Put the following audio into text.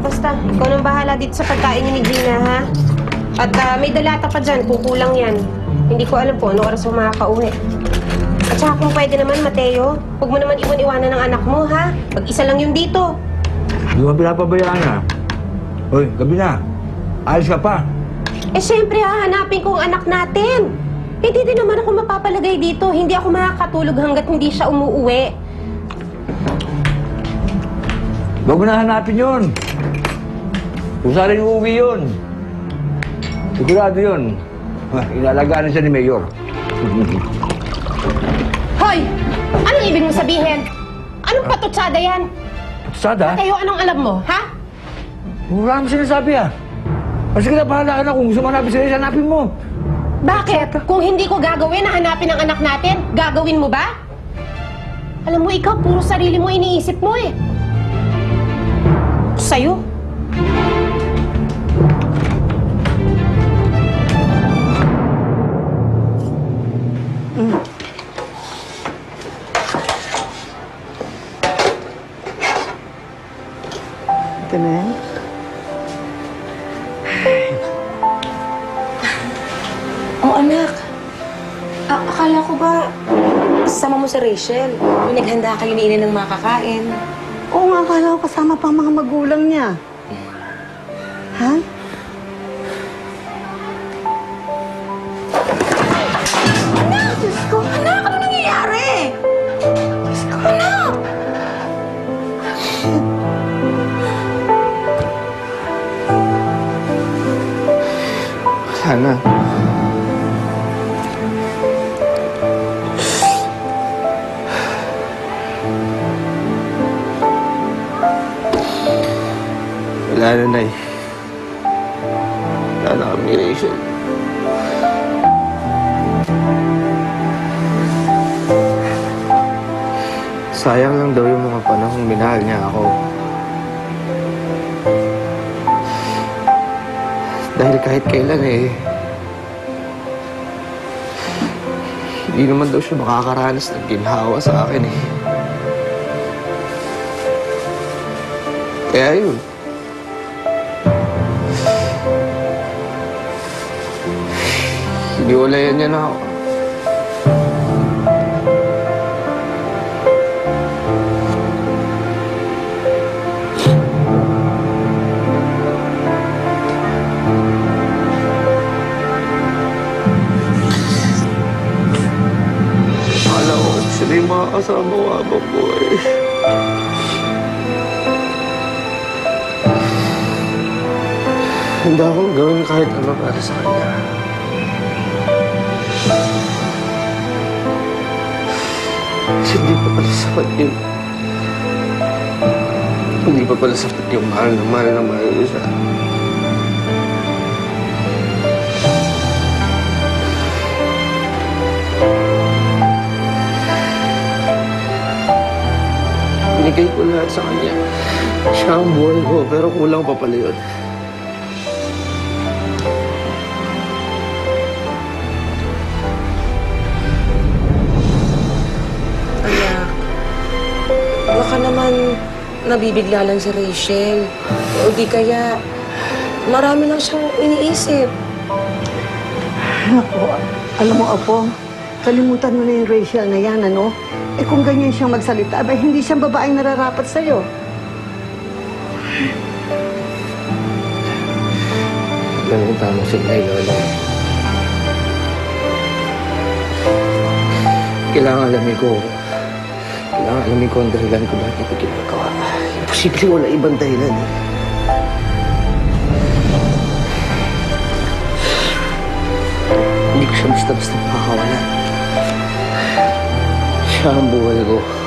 basta. Ikaw nang bahala dito sa pagkain ni Gina, ha? At may dalata pa dyan, kukulang yan. Hindi ko alam po, ano oras mo makakauwi. At saka kung pwede naman, Mateo, huwag mo naman iwan-iwanan ng anak mo, ha? Mag-isa lang yung dito. Hindi mo pinapabayaan na. Hoy, gabi na. Ayos ka pa. Eh, syempre, hahanapin ko ang anak natin. Hindi din naman ako mapapalagay dito. Hindi ako makakatulog hanggat hindi siya umuuwi. Huwag mo na hanapin yun. Kung saan rin uuwi yun. Sigurado yun. Inalagaan na siya ni Mayor. Hoy! Anong ibig mo sabihin? Anong patutsada yan? Patutsada? Mateo, anong alam mo, ha? Wala naman sinasabi Sige na, bahala ka na. Kung gusto mo hanapin sila, hanapin mo. Bakit? Kung hindi ko gagawin na hanapin ang anak natin, gagawin mo ba? Alam mo, ikaw, puro sarili mo iniisip mo eh. Sa'yo? Ito na yan. Oh, anak. Akala ko ba kasama mo si Rachel? May naghanda kayo ni Ina ng makakain. Oo nga, akala ko kasama pang mga magulang niya. Ha? Anak! Diyos ko! Anak! Ano nangyayari? Diyos ko, anak! Sana. Wala na, Nay. Wala na kami, Rachel. Sayang lang daw yung mga panahong minahal niya ako. Dahil kahit kailan hindi naman daw siya makakaranas ng ginhawa sa akin Kaya yun. Hiniwalayan niya na ako. Akala ko sila yung makakasama ko habang buhay. Handa akong gawin kahit ano para sa kanya. Kasi hindi pa pala sapat yun. Hindi pa pala sapat yung mahal na mahal ko siya. Binigay ko lahat sa kanya. Siya ang buhay ko, pero kulang pa pala yun. Baka naman nabibigla lang si Rachel. O di kaya marami lang siyang iniisip. Naku, alam mo, Apo, kalimutan mo na yung Rachel na yan, ano? Eh kung ganyan siyang magsalita, abay hindi siyang babaeng nararapat sa'yo. Alam mo, tama si Lola. Kailangan alamin ko ang dahilan ko bakit ito ginagawa. Imposible wala ibang dahilan Hindi ko siya basta-basta makakawalan. Siya ang buhay ko.